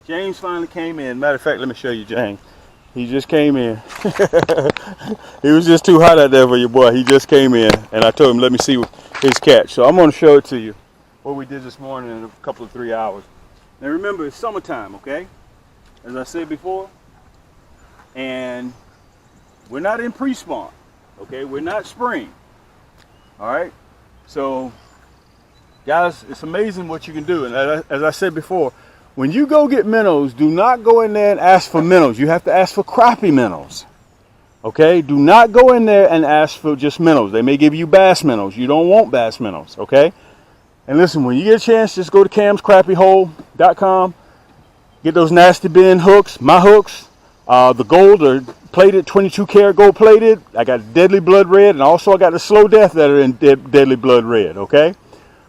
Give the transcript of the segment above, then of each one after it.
James finally came in. Matter of fact, let me show you James. He just came in. He was just too hot out there for your boy. He just came in, and I told him, let me see his catch. So I'm going to show it to you, what we did this morning in a couple of 3 hours. Now remember, it's summertime, okay? As I said before. And we're not in pre-spawn, okay? We're not spring, all right? So, guys, it's amazing what you can do. And as I said before, when you go get minnows, do not go in there and ask for minnows. You have to ask for crappie minnows. Okay? Do not go in there and ask for just minnows. They may give you bass minnows. You don't want bass minnows. Okay? And listen, when you get a chance, just go to camscrappiehole.com. Get those Nasty Bend hooks, my hooks. The gold are plated, 22 karat gold plated. I got deadly blood red, and also I got the slow death that are in deadly blood red. Okay?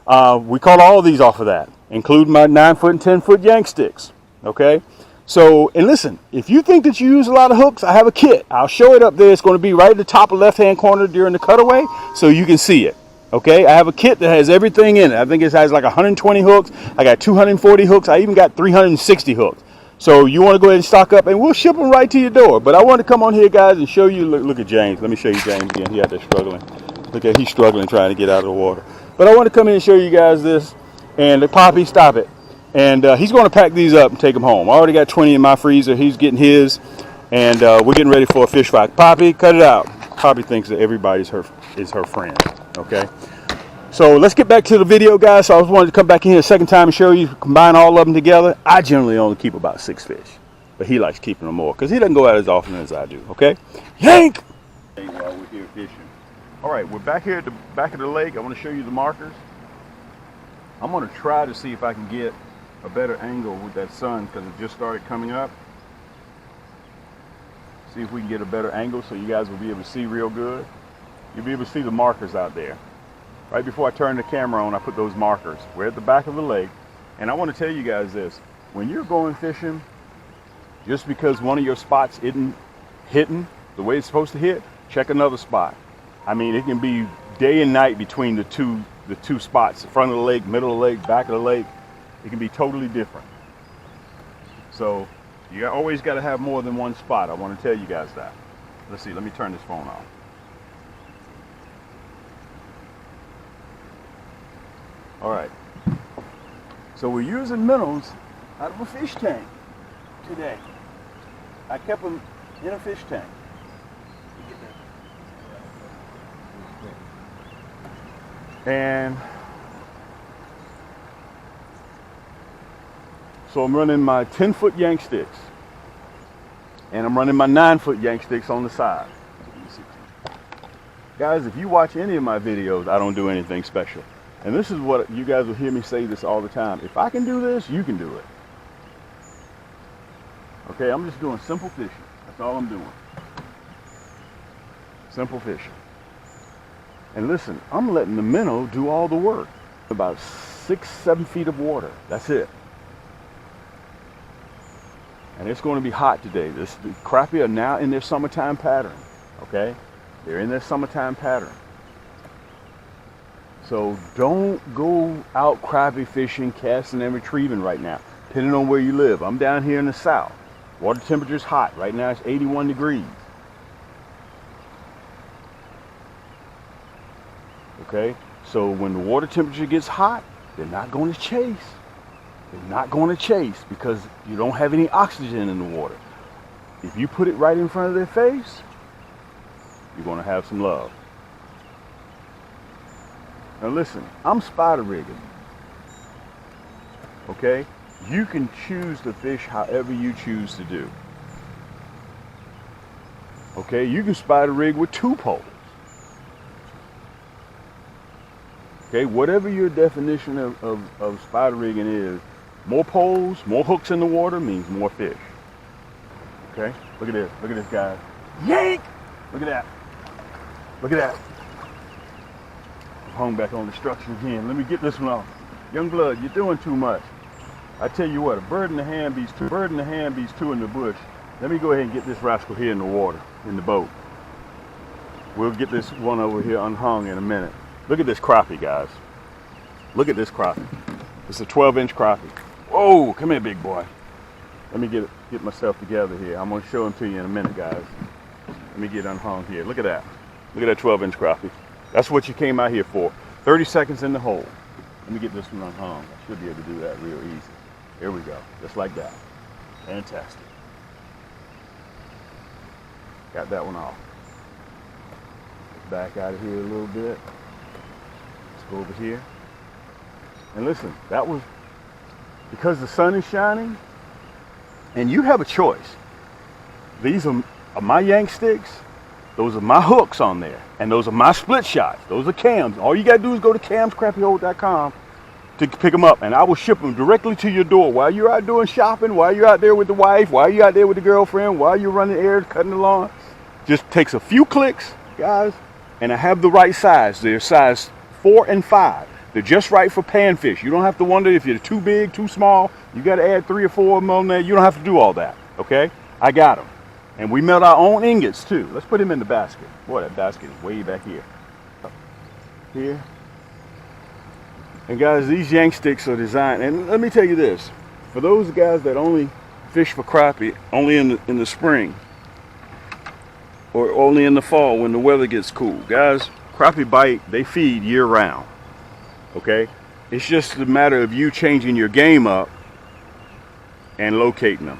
We caught all of these off of that, including my 9-foot and 10-foot YAANNK sticks. Okay, so, and listen, if you think that you use a lot of hooks, I have a kit. I'll show it up there. It's going to be right at the top of left-hand corner during the cutaway, so you can see it. Okay, I have a kit that has everything in it. I think it has like 120 hooks. I got 240 hooks. I even got 360 hooks. So you want to go ahead and stock up, and we'll ship them right to your door. But I want to come on here, guys, and show you. Look at James. Let me show you James again. He out there struggling. Look at, he's struggling trying to get out of the water. But I want to come in and show you guys this. And the Poppy, stop it. And he's going to pack these up and take them home. I already got 20 in my freezer. He's getting his. And we're getting ready for a fish fry. Poppy, cut it out. Poppy thinks that everybody's her friend. Okay. So let's get back to the video, guys. So I was wanted to come back in here a second time and show you, combine all of them together. I generally only keep about 6 fish. But he likes keeping them more because he doesn't go out as often as I do. Okay. Yank! While we're here fishing. All right, we're back here at the back of the lake. I want to show you the markers. I'm going to try to see if I can get a better angle with that sun because it just started coming up. See if we can get a better angle so you guys will be able to see real good. You'll be able to see the markers out there. Right before I turn the camera on, I put those markers. We're at the back of the lake. And I want to tell you guys this. When you're going fishing, just because one of your spots isn't hitting the way it's supposed to hit, check another spot. I mean, it can be day and night between the two spots, the front of the lake, middle of the lake, back of the lake. It can be totally different. So you always got to have more than one spot. I want to tell you guys that. Let's see, let me turn this phone off. All right. So we're using minnows out of a fish tank today. I kept them in a fish tank. And so I'm running my 10-foot YAANNK sticks. And I'm running my 9-foot YAANNK sticks on the side. Guys, if you watch any of my videos, I don't do anything special. And this is what you guys will hear me say this all the time. If I can do this, you can do it. Okay, I'm just doing simple fishing. That's all I'm doing. Simple fishing. And listen, I'm letting the minnow do all the work. About 6-7 feet of water. That's it. And it's going to be hot today. The crappie are now in their summertime pattern. Okay? They're in their summertime pattern. So don't go out crappie fishing, casting, and retrieving right now, depending on where you live. I'm down here in the south. Water temperature's hot. Right now it's 81 degrees. Okay? So when the water temperature gets hot, they're not going to chase. They're not going to chase because you don't have any oxygen in the water. If you put it right in front of their face, you're going to have some love. Now listen, I'm spider rigging. Okay? You can choose to fish however you choose to do. Okay? You can spider rig with 2 poles. Okay? Whatever your definition of spider rigging is, more poles, more hooks in the water means more fish. Okay? Look at this. Look at this, guys. Yank! Look at that. Look at that. Hung back on the structure again. Let me get this one off. Young blood, you're doing too much. I tell you what, a bird in the hand beats 2. Bird in the hand beats 2 in the bush. Let me go ahead and get this rascal here in the water, in the boat. We'll get this one over here unhung in a minute. Look at this crappie, guys. Look at this crappie. It's a 12-inch crappie. Whoa, come here, big boy. Let me get myself together here. I'm gonna show them to you in a minute, guys. Let me get unhung here. Look at that. Look at that 12-inch crappie. That's what you came out here for. 30 seconds in the hole. Let me get this one unhung. I should be able to do that real easy. Here we go. Just like that. Fantastic. Got that one off. Back out of here a little bit. Let's go over here. And listen, that was because the sun is shining and you have a choice. These are my YAANNK sticks. Those are my hooks on there. And those are my split shots. Those are cams. All you got to do is go to camscrappiehold.com to pick them up. And I will ship them directly to your door while you're out doing shopping, while you're out there with the wife, while you're out there with the girlfriend, while you're running errands, cutting the lawn. Just takes a few clicks, guys. And I have the right size. They're size 4 and 5. They're just right for panfish. You don't have to wonder if you're too big, too small. You got to add 3 or 4 of them on there. You don't have to do all that, okay? I got them. And we melt our own ingots too. Let's put them in the basket. Boy, that basket is way back here. Here. And guys, these YAANNK sticks are designed, and let me tell you this. For those guys that only fish for crappie, only in the spring, or only in the fall when the weather gets cool. Guys, crappie bite, they feed year round. Okay? It's just a matter of you changing your game up and locating them.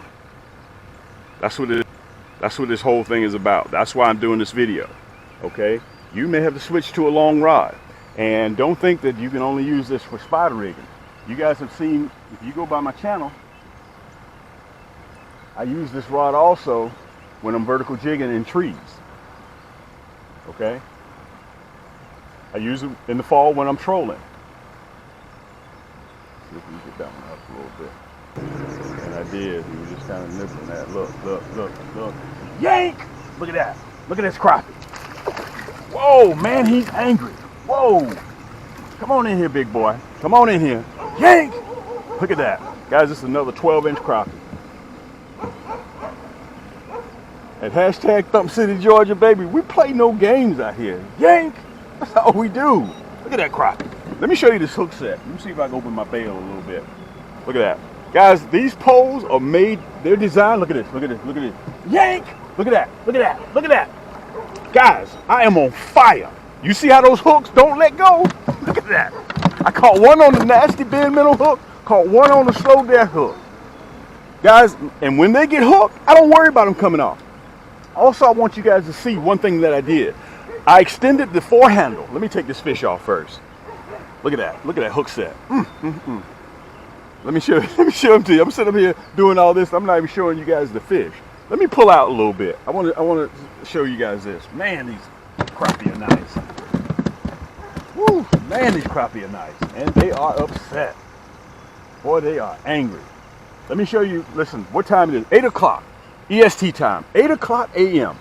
That's what this whole thing is about. That's why I'm doing this video. Okay? You may have to switch to a long rod. And don't think that you can only use this for spider rigging. You guys have seen, if you go by my channel, I use this rod also when I'm vertical jigging in trees. Okay? I use it in the fall when I'm trolling. See if we can get that one up a little bit. And I did. He was just kind of nipping that. Look, look, look, look. YAANNK! Look at that. Look at this crappie. Whoa, man, he's angry. Whoa. Come on in here, big boy. Come on in here. YAANNK! Look at that. Guys, this is another 12-inch crappie. At hashtag Thump City, Georgia, baby, we play no games out here. YAANNK! That's all we do. Look at that crappie. Let me show you this hook set. Let me see if I can open my bail a little bit. Look at that. Guys, these poles are made, they're designed. Look at this, look at this, look at this. YAANNK! Look at that, look at that, look at that. Guys, I am on fire. You see how those hooks don't let go? Look at that. I caught one on the Nasty Bend Minnow hook, caught one on the slow death hook. Guys, and when they get hooked, I don't worry about them coming off. Also, I want you guys to see one thing that I did. I extended the fore handle. Let me take this fish off first. Look at that. Look at that hook set. Let me show them to you. I'm sitting up here doing all this. I'm not even showing you guys the fish. Let me pull out a little bit. I want to show you guys this. Man, these crappie are nice. Woo, man, these crappie are nice. And they are upset. Boy, they are angry. Let me show you. Listen, what time it is? 8 o'clock. EST time. 8 o'clock a.m.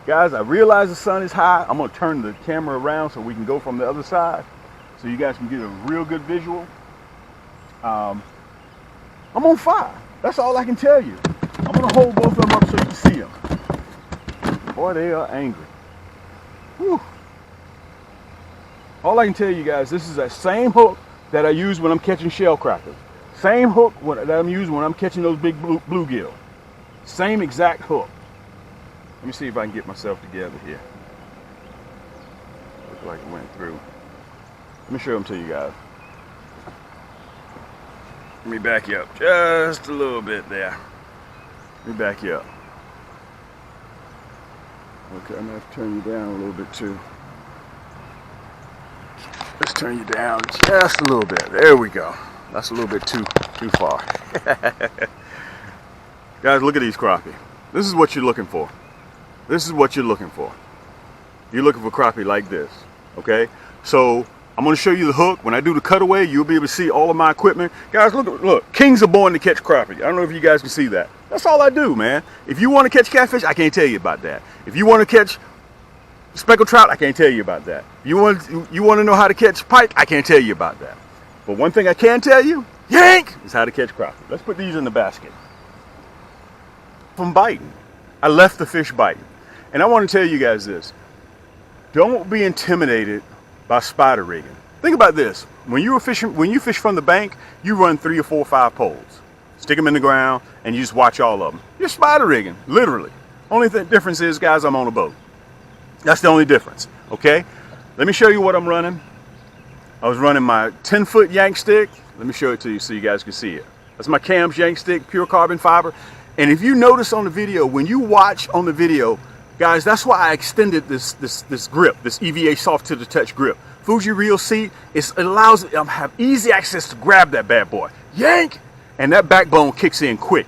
Guys, I realize the sun is high. I'm going to turn the camera around so we can go from the other side so you guys can get a real good visual. I'm on fire. That's all I can tell you. I'm going to hold both of them up so you can see them. Boy, they are angry. Whew. All I can tell you guys, this is that same hook that I use when I'm catching shell crackers. Same hook that I'm using when I'm catching those big bluegill. Same exact hook. Let me see if I can get myself together here. Looks like it went through. Let me show them to you guys. Let me back you up just a little bit there. Let me back you up. Okay, I'm gonna have to turn you down a little bit too. Let's turn you down just a little bit. There we go. That's a little bit too far. Guys, look at these crappie. This is what you're looking for. This is what you're looking for. You're looking for crappie like this, okay? So I'm going to show you the hook. When I do the cutaway, you'll be able to see all of my equipment. Guys, look, kings are born to catch crappie. I don't know if you guys can see that. That's all I do, man. If you want to catch catfish, I can't tell you about that. If you want to catch speckled trout, I can't tell you about that. If you want to know how to catch pike, I can't tell you about that. But one thing I can tell you, YAANNK, is how to catch crappie. Let's put these in the basket. From biting, I left the fish biting. And I want to tell you guys this. Don't be intimidated by spider rigging. Think about this. When you fish from the bank, you run 3 or 4 or 5 poles. stick them in the ground, and you just watch all of them. You're spider rigging, literally. Only difference is, guys, I'm on a boat. That's the only difference, okay? Let me show you what I'm running. I was running my 10-foot yank stick. Let me show it to you so you guys can see it. That's my Cam's yank stick, pure carbon fiber. And if you notice on the video, when you watch on the video, guys, that's why I extended this grip, this EVA soft to the touch grip. Fuji Reel seat, it allows it to have easy access to grab that bad boy. Yank! And that backbone kicks in quick.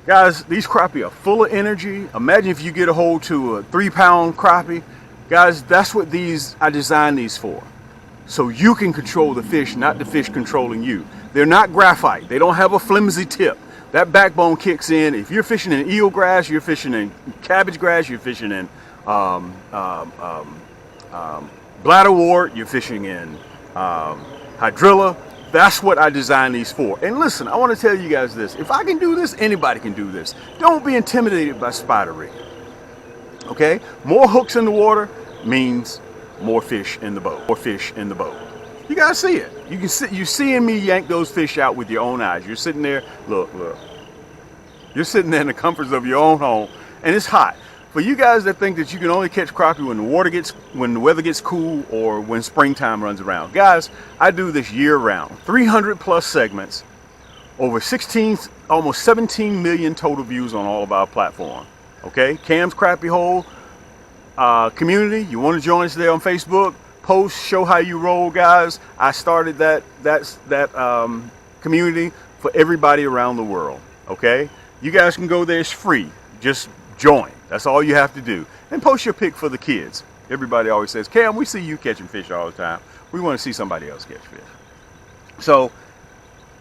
Guys, these crappie are full of energy. Imagine if you get a hold to a 3-pound crappie. Guys, that's what I designed these for. So you can control the fish, not the fish controlling you. They're not graphite. They don't have a flimsy tip. That backbone kicks in. If you're fishing in eelgrass, you're fishing in cabbage grass, you're fishing in bladderwort, you're fishing in hydrilla. That's what I designed these for. And listen, I want to tell you guys this. If I can do this, anybody can do this. Don't be intimidated by spider rigging. Okay? More hooks in the water means more fish in the boat. More fish in the boat. You guys see it. You're seeing me yank those fish out with your own eyes. You're sitting there, look. You're sitting there in the comforts of your own home, and it's hot. For you guys that think that you can only catch crappie when the weather gets cool or when springtime runs around. Guys, I do this year round. 300 plus segments, over almost 17 million total views on all of our platform. Okay, Cam's Crappie Hole community. You want to join us there on Facebook? Post, show how you roll, guys. I started that community for everybody around the world. Okay, you guys can go there. It's free. Just join. That's all you have to do. And post your pic for the kids. Everybody always says, Cam, we see you catching fish all the time. We want to see somebody else catch fish. So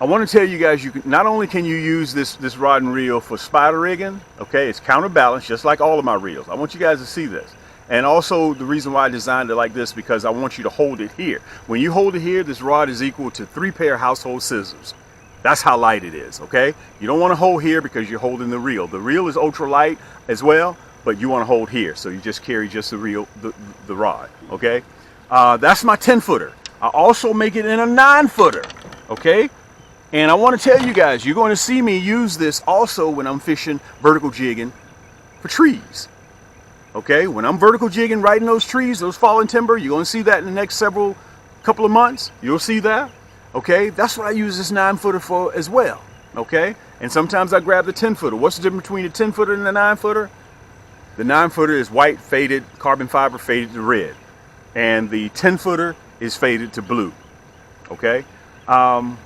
I want to tell you guys, not only can you use this rod and reel for spider rigging, okay, it's counterbalanced just like all of my reels. I want you guys to see this. And also the reason why I designed it like this, because I want you to hold it here. When you hold it here, this rod is equal to 3 pair of household scissors. That's how light it is, okay? You don't want to hold here because you're holding the reel. The reel is ultra light as well, but you want to hold here. So you just carry just the reel, the rod, okay? That's my 10-footer. I also make it in a 9-footer, okay? And I want to tell you guys, you're going to see me use this also when I'm fishing vertical jigging for trees. Okay, when I'm vertical jigging right in those trees, those fallen timber, you're going to see that in the next couple of months. You'll see that. Okay, that's what I use this 9-footer for as well. Okay, and sometimes I grab the 10-footer. What's the difference between the 10-footer and the 9-footer? The 9-footer is white faded, carbon fiber faded to red. And the 10-footer is faded to blue. Okay, I'm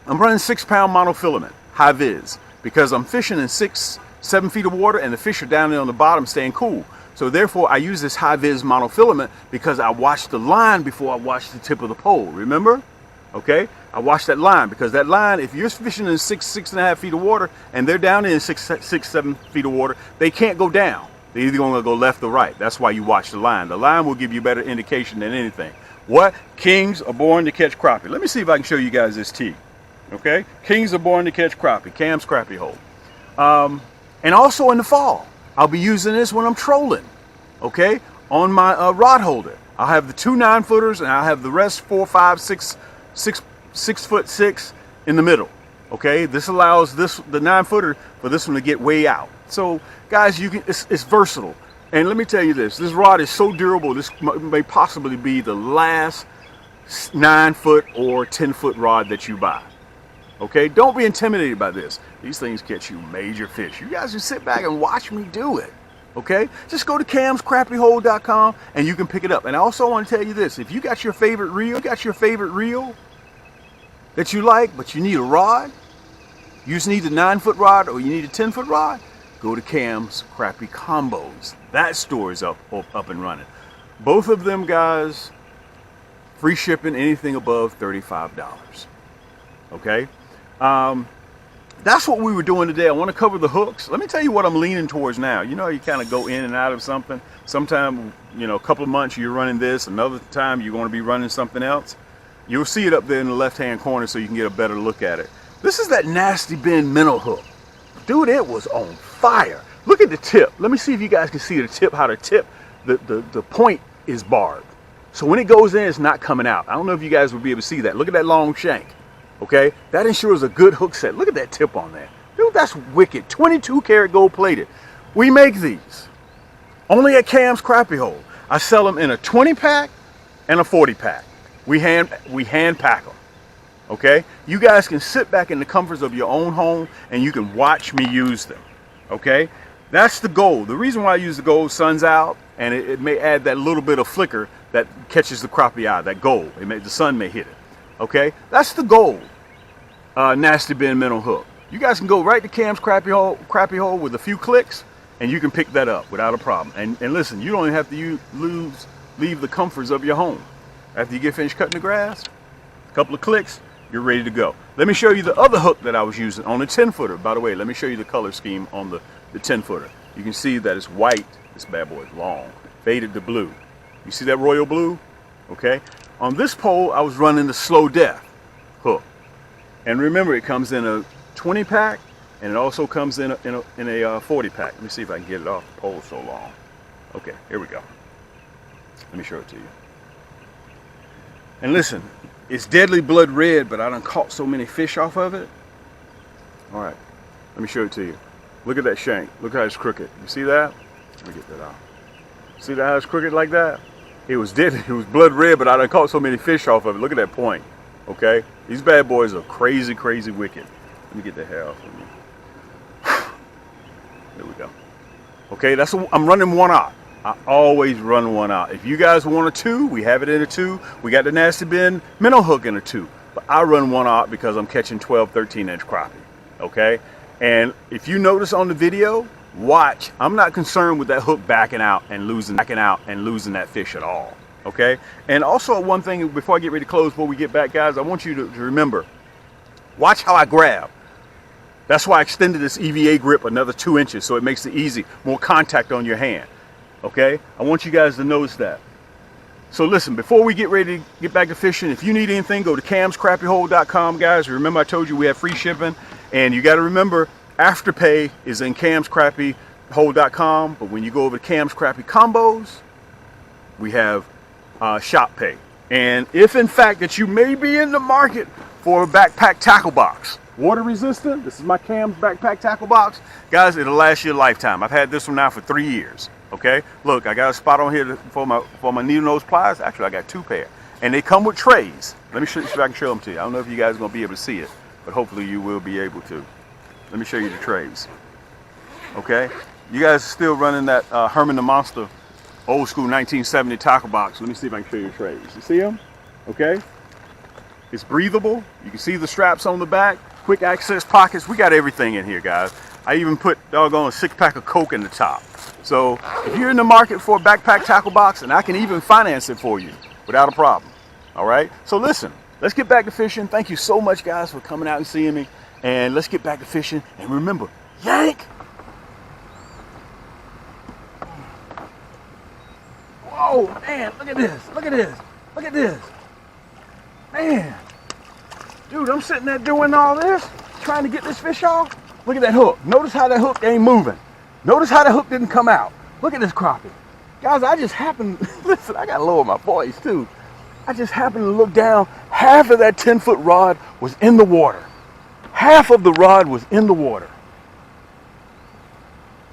running 6-pound monofilament, high vis, because I'm fishing in 6-7 feet of water and the fish are down there on the bottom staying cool. So therefore I use this high vis monofilament because I watch the line before I watch the tip of the pole, remember? Okay, I watch that line because that line, if you're fishing in 6.5 feet of water and they're down in 6-7 feet of water, they can't go down. They're either going to go left or right. That's why you watch the line. The line will give you better indication than anything. What? Kings are born to catch crappie. Let me see if I can show you guys this tee. Okay, kings are born to catch crappie. Cam's Crappie Hole. And also in the fall, I'll be using this when I'm trolling, okay, on my rod holder. I'll have the 2 9-footers and I'll have the rest 4, 5, 6 foot 6 in the middle, okay. This allows the 9-footer for this one to get way out. So guys, it's versatile. And let me tell you this rod is so durable, this may possibly be the last 9-foot or 10-foot rod that you buy. Okay, don't be intimidated by this. These things catch you major fish. You guys just sit back and watch me do it. Okay, just go to camscrappiehole.com and you can pick it up. And I also want to tell you this: if you got your favorite reel, that you like, but you need a rod, you just need the 9-foot rod or you need a 10-foot rod, go to Cam's Crappie Combos. That store is up and running. Both of them, guys, free shipping, anything above $35. Okay. That's what we were doing today. I want to cover the hooks. Let me tell you what I'm leaning towards now. You know, you kind of go in and out of something. Sometime, you know, a couple of months you're running this. Another time you're going to be running something else. You'll see it up there in the left-hand corner so you can get a better look at it. This is that Nasty Bend Minnow Hook. Dude, it was on fire. Look at the tip. Let me see if you guys can see the tip, how the tip, the point is barbed. So when it goes in, it's not coming out. I don't know if you guys will be able to see that. Look at that long shank. Okay, that ensures a good hook set. Look at that tip on there. Dude, that's wicked. 22 karat gold plated. We make these only at Cam's Crappie Hole. I sell them in a 20 pack and a 40 pack. We hand pack them. Okay, you guys can sit back in the comforts of your own home and you can watch me use them. Okay, that's the gold. The reason why I use the gold, sun's out, and it may add that little bit of flicker that catches the crappie eye, that gold. The sun may hit it. Okay, that's the gold Nasty Bend Minnow Hook. You guys can go right to Cam's Crappie Hole with a few clicks and you can pick that up without a problem. And listen, you don't even have to leave the comforts of your home. After you get finished cutting the grass, a couple of clicks, you're ready to go. Let me show you the other hook that I was using on the 10-footer. By the way, let me show you the color scheme on the 10-footer. You can see that it's white. This bad boy is long, faded to blue. You see that royal blue? Okay. On this pole, I was running the slow death hook. And remember, it comes in a 20 pack and it also comes in a 40 pack. Let me see if I can get it off the pole so long. Okay, here we go. Let me show it to you. And listen, it's deadly blood red, but I done caught so many fish off of it. All right, let me show it to you. Look at that shank. Look how it's crooked. You see that? Let me get that out. See that how it's crooked like that? It was dead. It was blood red, but I done caught so many fish off of it. Look at that point. Okay, these bad boys are crazy, crazy wicked. Let me get the hair off of me. There we go. Okay, I'm running 1/0. I always run 1/0. If you guys want a 2, we have it in a 2. We got the Nasty Bend Minnow Hook in a 2. But I run 1/0 because I'm catching 12, 13-inch crappie. Okay? And if you notice on the video, watch. I'm not concerned with that hook backing out and losing that fish at all. Okay? And also one thing before I get ready to close, before we get back, guys, I want you to remember, watch how I grab. That's why I extended this EVA grip another 2 inches so it makes it easy, more contact on your hand. Okay, I want you guys to notice that. So listen, before we get ready to get back to fishing, if you need anything, go to camscrappiehole.com, guys. Remember, I told you we have free shipping, and you got to remember, Afterpay is in camscrappiehole.com, but when you go over to Cam's Crappie Combos, we have Shop Pay. And if in fact that you may be in the market for a backpack tackle box, water resistant, this is my Cam's backpack tackle box, guys, it'll last you a lifetime. I've had this one now for 3 years. Okay, look, I got a spot on here for my needle nose pliers. Actually, I got 2 pair, and they come with trays. Let me see if I can show them to you. I don't know if you guys are gonna be able to see it, but hopefully you will be able to. Let me show you the trays. Okay, you guys are still running that Herman the Monster old school 1970 tackle box. Let me see if I can show you the trays. You see them? Okay, it's breathable. You can see the straps on the back, quick access pockets. We got everything in here, guys. I even put doggone a 6-pack of Coke in the top. So if you're in the market for a backpack tackle box, and I can even finance it for you without a problem. All right, so listen, let's get back to fishing. Thank you so much, guys, for coming out and seeing me, and let's get back to fishing. And remember, yank. Whoa, man, look at this, look at this, look at this. Man, dude, I'm sitting there doing all this, trying to get this fish off. Look at that hook. Notice how that hook ain't moving. Notice how the hook didn't come out. Look at this crappie. Guys, I just happened, listen, I gotta lower my voice too. I just happened to look down. Half of that 10-foot rod was in the water. Half of the rod was in the water.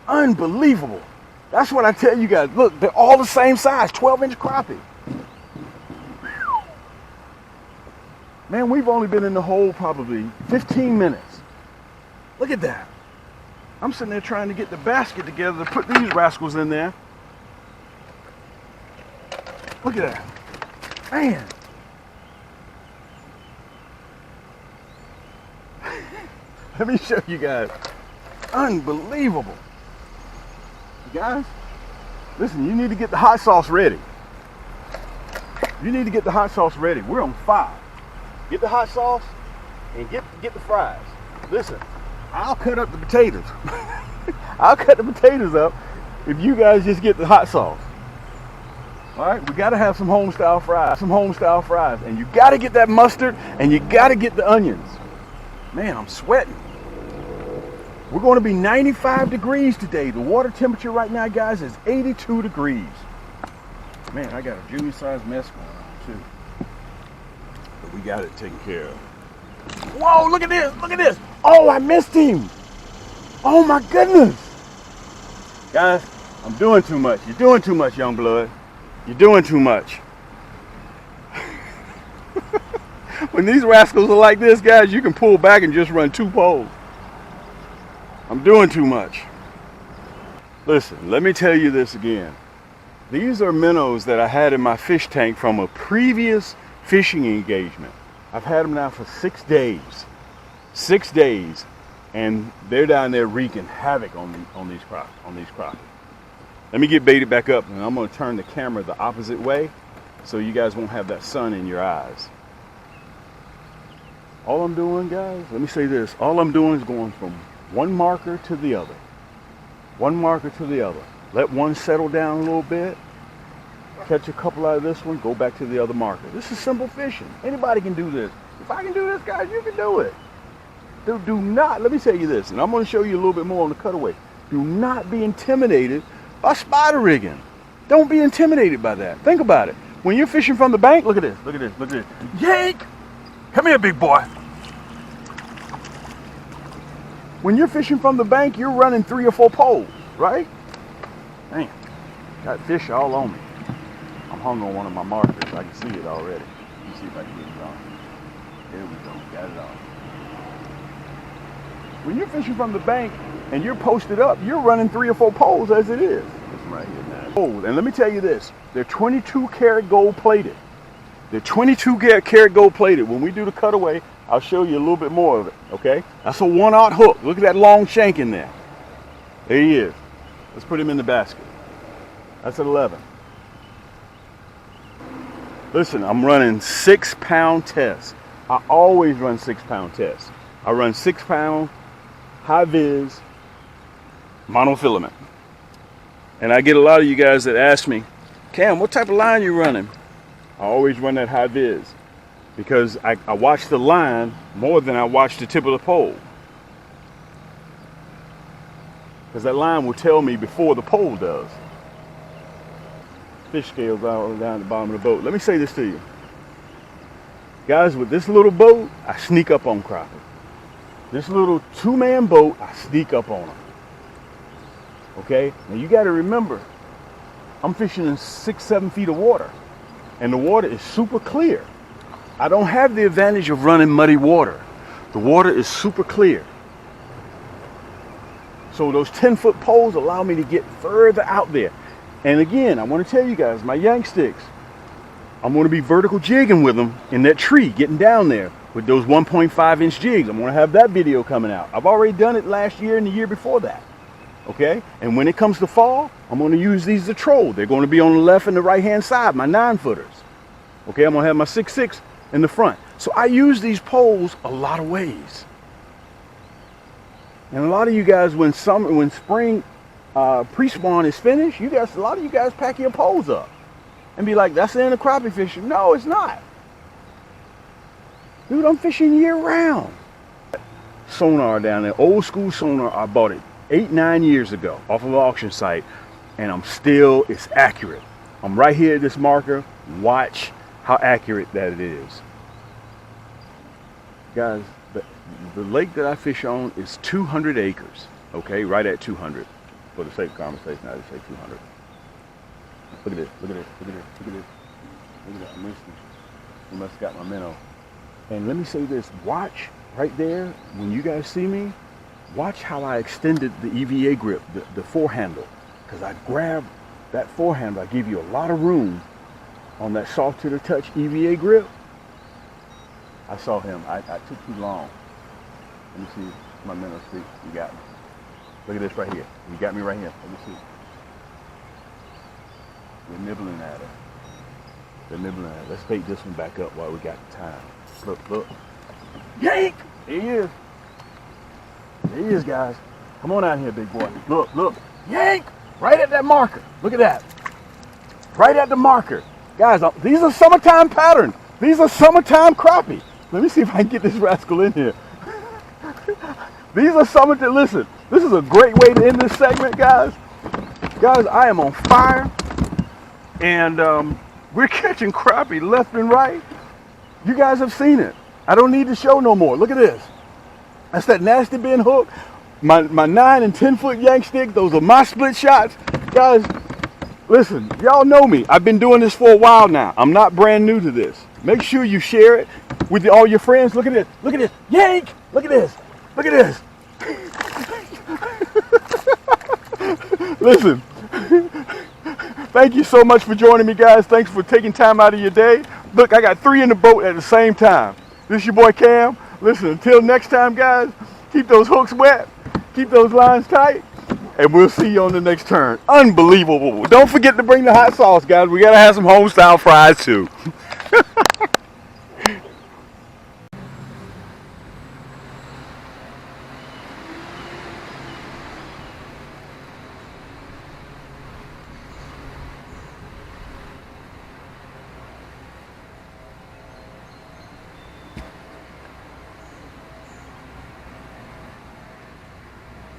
Unbelievable. That's what I tell you guys. Look, they're all the same size, 12-inch crappie. Man, we've only been in the hole probably 15 minutes. Look at that. I'm sitting there trying to get the basket together to put these rascals in there. Look at that. Man. Let me show you guys. Unbelievable. You guys, listen, you need to get the hot sauce ready. You need to get the hot sauce ready. We're on fire. Get the hot sauce and get the fries. Listen, I'll cut up the potatoes. I'll cut the potatoes up if you guys just get the hot sauce. All right, we got to have some home style fries, and you got to get that mustard, and you got to get the onions. Man, I'm sweating. We're going to be 95 degrees today. The water temperature right now, guys, is 82 degrees. Man, I got a junior size mess going on too, but we got it taken care of. Whoa, look at this, look at this. Oh, I missed him. Oh my goodness. Guys, I'm doing too much. You're doing too much, young blood. You're doing too much. When these rascals are like this, guys, you can pull back and just run 2 poles. I'm doing too much. Listen, let me tell you this again. These are minnows that I had in my fish tank from a previous fishing engagement. I've had them now for 6 days. 6 days, and they're down there wreaking havoc on these crappie. Let me get baited back up, and I'm going to turn the camera the opposite way so you guys won't have that sun in your eyes. All I'm doing, guys, let me say this. All I'm doing is going from one marker to the other. One marker to the other. Let one settle down a little bit. Catch a couple out of this one, go back to the other marker. This is simple fishing. Anybody can do this. If I can do this, guys, you can do it. Do not, let me tell you this, and I'm going to show you a little bit more on the cutaway. Do not be intimidated by spider rigging. Don't be intimidated by that. Think about it. When you're fishing from the bank, look at this, look at this, look at this. Yank! Come here, big boy. When you're fishing from the bank, you're running 3 or 4 poles, right? Man, got fish all on me. I'm hung on one of my markers. I can see it already. Let me see if I can get it on. There we go. Got it on. When you're fishing from the bank and you're posted up, you're running 3 or 4 poles as it is. This one right here now. Oh, and let me tell you this. They're 22 karat gold plated. They're 22 karat gold plated. When we do the cutaway, I'll show you a little bit more of it, okay? That's a 1/0 hook. Look at that long shank in there. There he is. Let's put him in the basket. That's at 11. Listen, I'm running 6-pound tests. I always run 6-pound tests. I run 6-pound high-vis monofilament. And I get a lot of you guys that ask me, Cam, what type of line you running? I always run that high-vis because I watch the line more than I watch the tip of the pole. Because that line will tell me before the pole does. Fish scales all down the bottom of the boat. Let me say this to you. Guys, with this little boat, I sneak up on crappie. This little 2-man boat, I sneak up on them. Okay? Now you got to remember, I'm fishing in 6-7 feet of water. And the water is super clear. I don't have the advantage of running muddy water. The water is super clear. So those 10-foot poles allow me to get further out there. And again, I want to tell you guys, my YAANNK sticks, I'm going to be vertical jigging with them in that tree, getting down there with those 1.5-inch jigs. I'm going to have that video coming out. I've already done it last year and the year before that. Okay? And when it comes to fall, I'm going to use these to troll. They're going to be on the left and the right-hand side, my 9-footers. Okay? I'm going to have my 6.6 in the front. So I use these poles a lot of ways. And a lot of you guys, when spring pre-spawn is finished, a lot of you guys pack your poles up and be like, that's the end of crappie fishing. No, it's not. Dude, I'm fishing year round. Sonar down there, old school sonar, I bought it 8-9 years ago off of an auction site, and it's accurate. I'm right here at this marker. Watch how accurate that it is. Guys, the lake that I fish on is 200 acres, okay, right at 200. For the sake of conversation, I just say 200. Look at this, look at this, look at this, look at this. Look at that, I must have got my minnow. And let me say this, watch right there, when you guys see me, watch how I extended the EVA grip, the forehandle. Because I grabbed that forehandle, I give you a lot of room on that soft to the touch EVA grip. I saw him, I took too long. Let me see my minnow stick, you got me. Look at this right here. You got me right here. Let me see. They're nibbling at it. They're nibbling at it. Let's take this one back up while we got the time. Look, look. Yank! There he is. There he is, guys. Come on out here, big boy. Look, look. Yank! Right at that marker. Look at that. Right at the marker. Guys, these are summertime patterns. These are summertime crappie. Let me see if I can get this rascal in here. These are summertime. Listen, this is a great way to end this segment, guys. Guys, I am on fire. And we're catching crappie left and right. You guys have seen it. I don't need to show no more. Look at this. That's that Nasty Bend hook. My 9 and 10 foot yank stick. Those are my split shots. Guys, listen, y'all know me. I've been doing this for a while now. I'm not brand new to this. Make sure you share it with all your friends. Look at this. Look at this. Yank! Look at this. Look at this. Listen. Thank you so much for joining me, guys. Thanks for taking time out of your day. Look, I got 3 in the boat at the same time. This is your boy Cam. Listen, until next time, guys, keep those hooks wet, keep those lines tight, and we'll see you on the next turn. Unbelievable. Don't forget to bring the hot sauce, guys. We got to have some home style fries, too.